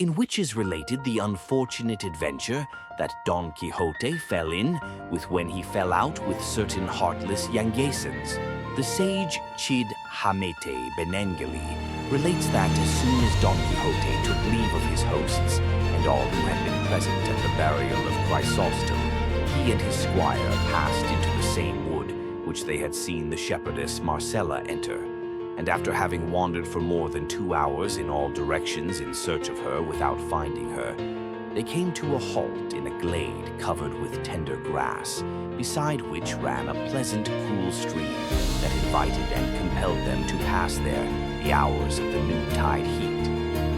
in which is related the unfortunate adventure that Don Quixote fell in with when he fell out with certain heartless Yanguesans. The sage Cid Hamete Benengeli relates that as soon as Don Quixote took leave of his hosts and all who had been present at the burial of Chrysostom, he and his squire passed into the same wood which they had seen the shepherdess Marcella enter. And after having wandered for more than 2 hours in all directions in search of her without finding her, they came to a halt in a glade covered with tender grass, beside which ran a pleasant, cool stream that invited and compelled them to pass there the hours of the noontide heat,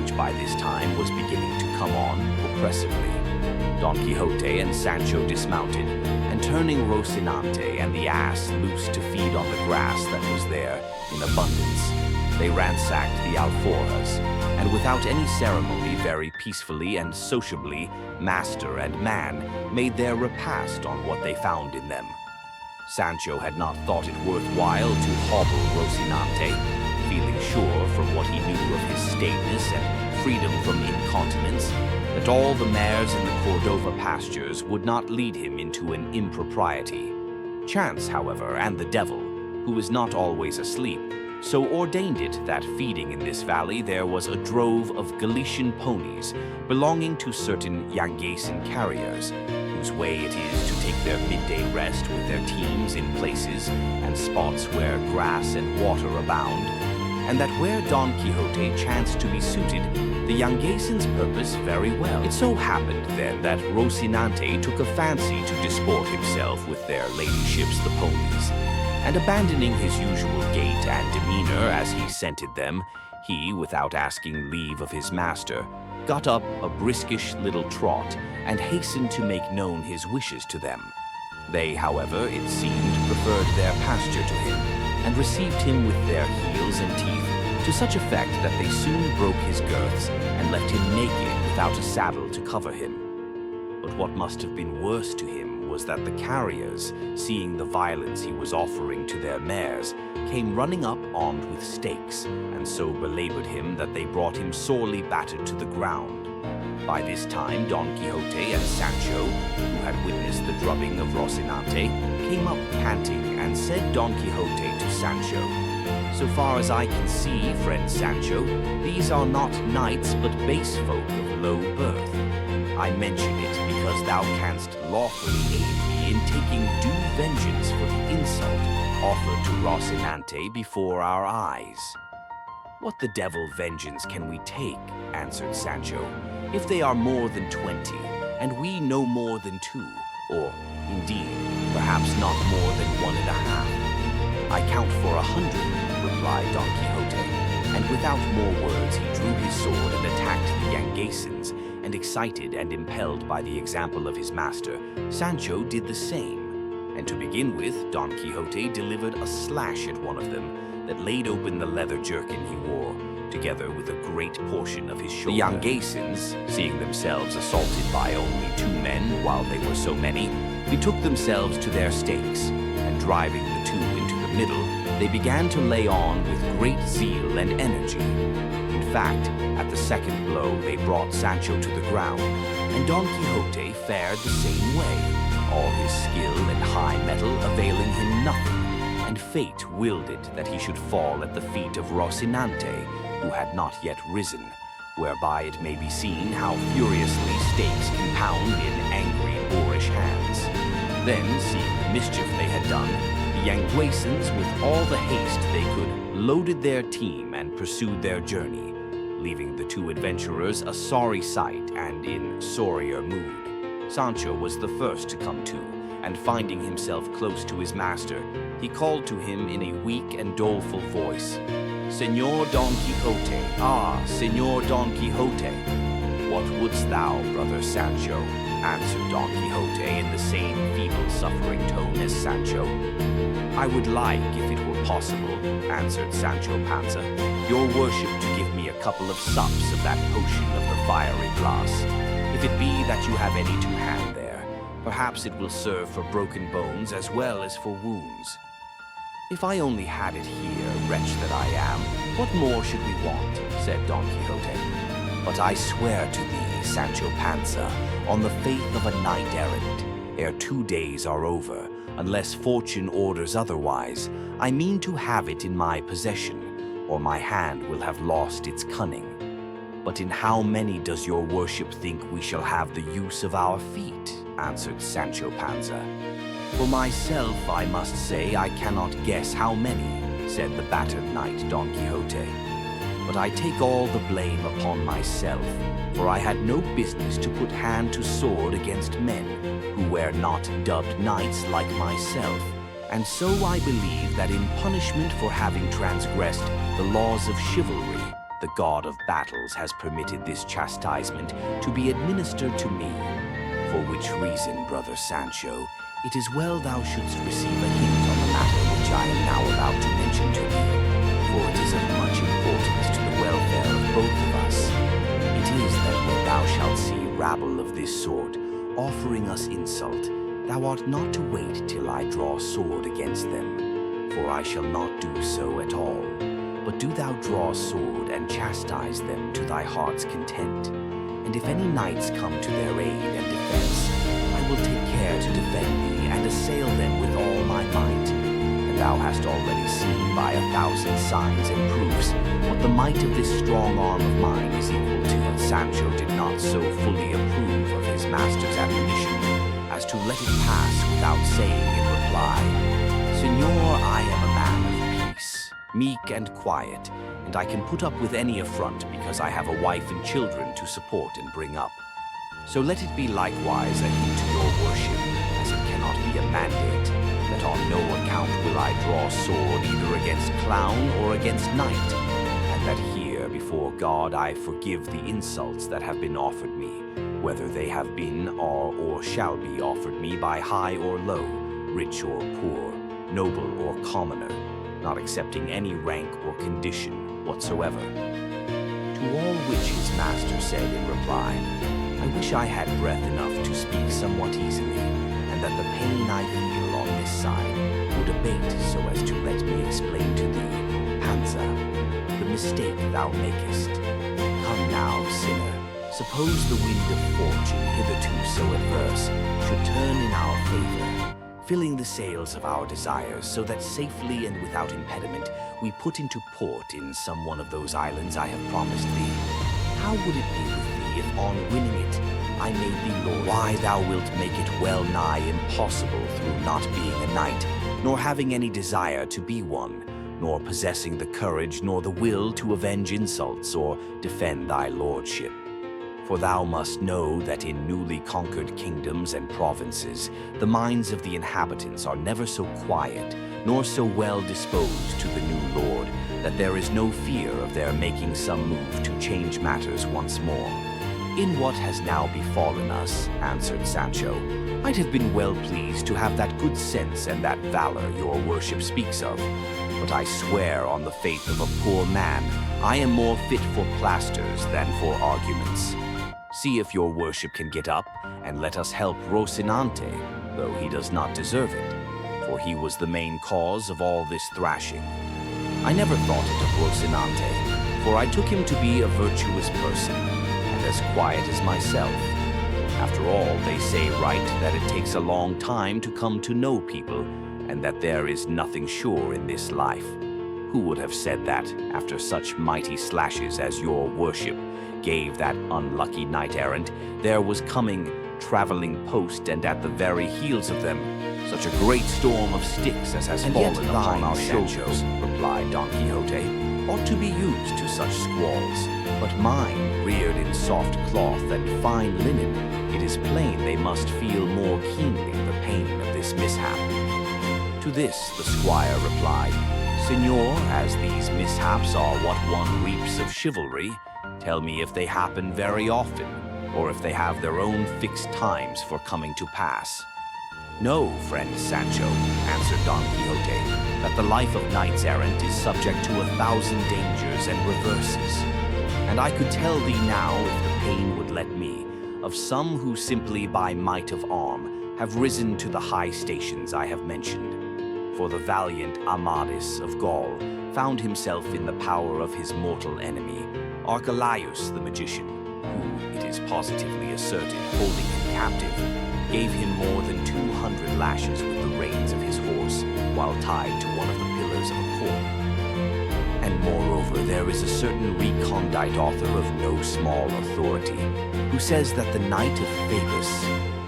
which by this time was beginning to come on oppressively. Don Quixote and Sancho dismounted, and turning Rocinante and the ass loose to feed on the grass that was there in abundance, they ransacked the alforjas, and without any ceremony, very peacefully and sociably, master and man made their repast on what they found in them. Sancho had not thought it worthwhile to hobble Rocinante, feeling sure from what he knew of his staidness and freedom from incontinence that all the mares in the Cordova pastures would not lead him into an impropriety. Chance, however, and the devil, who is not always asleep, so ordained it that feeding in this valley there was a drove of Galician ponies belonging to certain Yanguesan carriers, whose way it is to take their midday rest with their teams in places and spots where grass and water abound, and that where Don Quixote chanced to be suited, the Yanguesan's purpose very well. It so happened then that Rocinante took a fancy to disport himself with their ladyships the ponies, and abandoning his usual gait and demeanor as he scented them, he, without asking leave of his master, got up a briskish little trot and hastened to make known his wishes to them. They, however, it seemed, preferred their pasture to him, and received him with their heels and teeth to such effect that they soon broke his girths and left him naked without a saddle to cover him. But what must have been worse to him was that the carriers, seeing the violence he was offering to their mares, came running up armed with stakes, and so belabored him that they brought him sorely battered to the ground. By this time Don Quixote and Sancho, who had witnessed the drubbing of Rocinante, came up panting, and said Don Quixote to Sancho, "So far as I can see, friend Sancho, these are not knights but base folk of low birth. I mention it because thou canst lawfully aid me in taking due vengeance for the insult offered to Rocinante before our eyes." "What the devil vengeance can we take," answered Sancho, "if they are more than 20, and we no more than 2, or, indeed, perhaps not more than 1.5. "I count for 100, replied Don Quixote, and without more words he drew his sword and attacked the Yanguesans, and excited and impelled by the example of his master, Sancho did the same. And to begin with, Don Quixote delivered a slash at one of them that laid open the leather jerkin he wore, together with a great portion of his shoulder. The Yanguesans, seeing themselves assaulted by only 2 men while they were so many, betook themselves to their stakes, and driving the 2 into the middle, they began to lay on with great zeal and energy. In fact, at the second blow they brought Sancho to the ground, and Don Quixote fared the same way, all his skill and high mettle availing him nothing, and fate willed it that he should fall at the feet of Rocinante, who had not yet risen, whereby it may be seen how furiously stakes can pound in angry boorish hands. Then, seeing the mischief they had done, the Yanguesans, with all the haste they could, loaded their team and pursued their journey, leaving the 2 adventurers a sorry sight and in sorrier mood. Sancho was the first to come to, and finding himself close to his master, he called to him in a weak and doleful voice, "Señor Don Quixote, ah, Señor Don Quixote." "What wouldst thou, brother Sancho?" answered Don Quixote in the same feeble, suffering tone as Sancho. "I would like, if it were possible," answered Sancho Panza, "your worship to give me a couple of sups of that potion of the fiery blast. If it be that you have any to hand there, perhaps it will serve for broken bones as well as for wounds." "If I only had it here, wretch that I am, what more should we want?" said Don Quixote. But I swear to thee, Sancho Panza, on the faith of a knight-errant, ere 2 days are over, unless fortune orders otherwise, I mean to have it in my possession, or my hand will have lost its cunning. But in how many does your worship think we shall have the use of our feet? Answered Sancho Panza. For myself, I must say, I cannot guess how many, said the battered knight Don Quixote. But I take all the blame upon myself, for I had no business to put hand to sword against men who were not dubbed knights like myself, and so I believe that in punishment for having transgressed the laws of chivalry, the god of battles has permitted this chastisement to be administered to me. For which reason, brother Sancho, it is well thou shouldst receive a hint on the matter which I am now about to mention to thee, for it is of much importance to the welfare of both of us. It is that when thou shalt see rabble of this sort offering us insult, thou art not to wait till I draw sword against them, for I shall not do so at all. But do thou draw sword and chastise them to thy heart's content. And if any knights come to their aid and defense, I will take care to defend thee and assail them with all my might. And thou hast already seen by 1,000 signs and proofs what the might of this strong arm of mine is equal to. Sancho did not so fully approve of his master's admonition as to let it pass without saying in reply, Señor, I am a man of peace, meek and quiet, and I can put up with any affront because I have a wife and children to support and bring up. So let it be likewise a hint to your worship, as it cannot be a mandate, that on no account will I draw sword either against clown or against knight, and that here before God I forgive the insults that have been offered me, whether they have been or shall be offered me by high or low, rich or poor, noble or commoner, not accepting any rank or condition whatsoever. To all which his master said in reply, I wish I had breath enough to speak somewhat easily, and that the pain I feel on this side would abate so as to let me explain to thee, Panza, the mistake thou makest. Come now, sinner, suppose the wind of fortune, hitherto so adverse, should turn in our favor, filling the sails of our desires, so that safely and without impediment we put into port in some one of those islands I have promised thee. How would it be with thee if on winning it I made thee lord? Why, thou wilt make it well nigh impossible through not being a knight, nor having any desire to be one, nor possessing the courage nor the will to avenge insults or defend thy lordship. For thou must know that in newly conquered kingdoms and provinces, the minds of the inhabitants are never so quiet, nor so well disposed to the new lord, that there is no fear of their making some move to change matters once more. In what has now befallen us, answered Sancho, I'd have been well pleased to have that good sense and that valor your worship speaks of. But I swear on the faith of a poor man, I am more fit for plasters than for arguments. See if your worship can get up, and let us help Rocinante, though he does not deserve it, for he was the main cause of all this thrashing. I never thought it of Rocinante, for I took him to be a virtuous person, and as quiet as myself. After all, they say right that it takes a long time to come to know people, and that there is nothing sure in this life. Who would have said that, after such mighty slashes as your worship gave that unlucky knight-errant, there was coming, traveling post, and at the very heels of them, such a great storm of sticks as has fallen upon our shoulders, replied Don Quixote, ought to be used to such squalls. But mine, reared in soft cloth and fine linen, it is plain they must feel more keenly the pain of this mishap. To this the squire replied, Señor, as these mishaps are what one reaps of chivalry, tell me if they happen very often, or if they have their own fixed times for coming to pass. Know, friend Sancho, answered Don Quixote, that the life of knights-errant is subject to 1,000 dangers and reverses. And I could tell thee now, if the pain would let me, of some who simply by might of arm have risen to the high stations I have mentioned. For the valiant Amadis of Gaul found himself in the power of his mortal enemy, Archelaus the magician, Cervantes positively asserted, holding him captive, gave him more than 200 lashes with the reins of his horse, while tied to one of the pillars of a court. And moreover, there is a certain recondite author of no small authority, who says that the knight of Phoebus,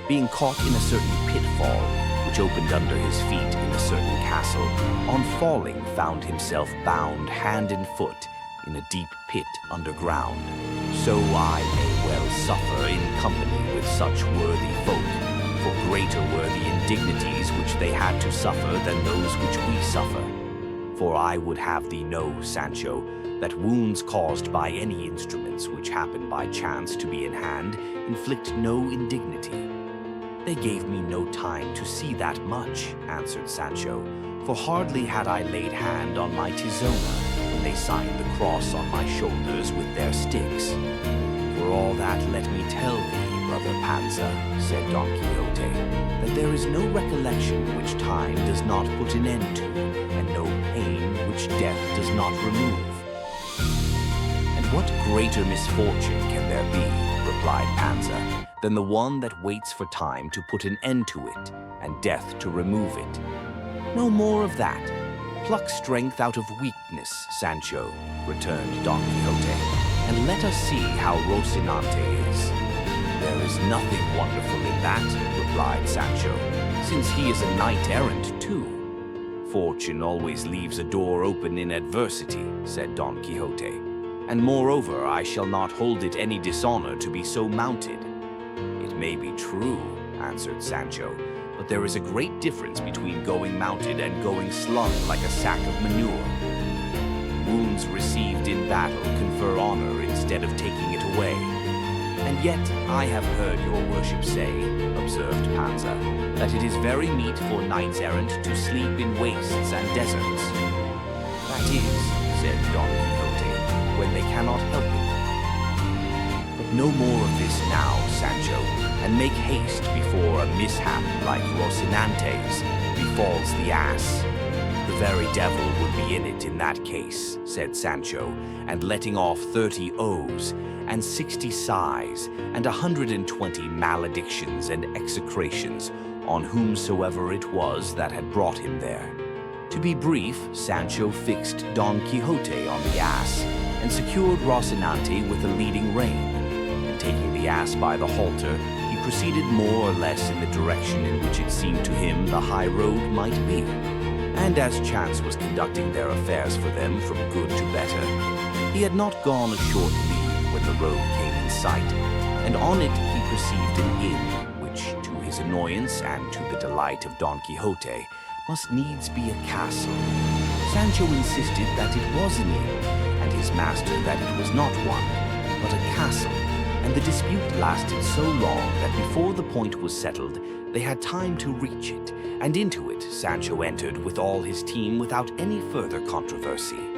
being caught in a certain pitfall, which opened under his feet in a certain castle, on falling found himself bound hand and foot in a deep pit underground. So I may well suffer in company with such worthy folk, for greater were the indignities which they had to suffer than those which we suffer. For I would have thee know, Sancho, that wounds caused by any instruments which happen by chance to be in hand inflict no indignity. They gave me no time to see that much, answered Sancho, for hardly had I laid hand on my tizona when they signed the cross on my shoulders with their sticks. For all that, let me tell thee, brother Panza, said Don Quixote, that there is no recollection which time does not put an end to, and no pain which death does not remove. And what greater misfortune can there be, replied Panza, than the one that waits for time to put an end to it, and death to remove it? No more of that. Pluck strength out of weakness, Sancho, returned Don Quixote, and let us see how Rocinante is. There is nothing wonderful in that, replied Sancho, since he is a knight-errant too. Fortune always leaves a door open in adversity, said Don Quixote, and moreover I shall not hold it any dishonor to be so mounted. It may be true, answered Sancho, but there is a great difference between going mounted and going slung like a sack of manure. Wounds received in battle confer honor instead of taking it away. And yet I have heard your worship say, observed Panza, that it is very meet for knights-errant to sleep in wastes and deserts. That is, said Don Quixote, when they cannot help it. But no more of this now, Sancho, and make haste before a mishap like Rocinante's befalls the ass. The very devil would be in it in that case, said Sancho, and letting off 30 oaths, and 60 sighs, and 120 maledictions and execrations on whomsoever it was that had brought him there. To be brief, Sancho fixed Don Quixote on the ass, and secured Rocinante with the leading rein, and taking the ass by the halter, he proceeded more or less in the direction in which it seemed to him the high road might be. And as chance was conducting their affairs for them from good to better, he had not gone a short league when the road came in sight, and on it he perceived an inn, which, to his annoyance and to the delight of Don Quixote, must needs be a castle. Sancho insisted that it was an inn, and his master that it was not one, but a castle, and the dispute lasted so long that before the point was settled, they had time to reach it, and into it Sancho entered with all his team without any further controversy.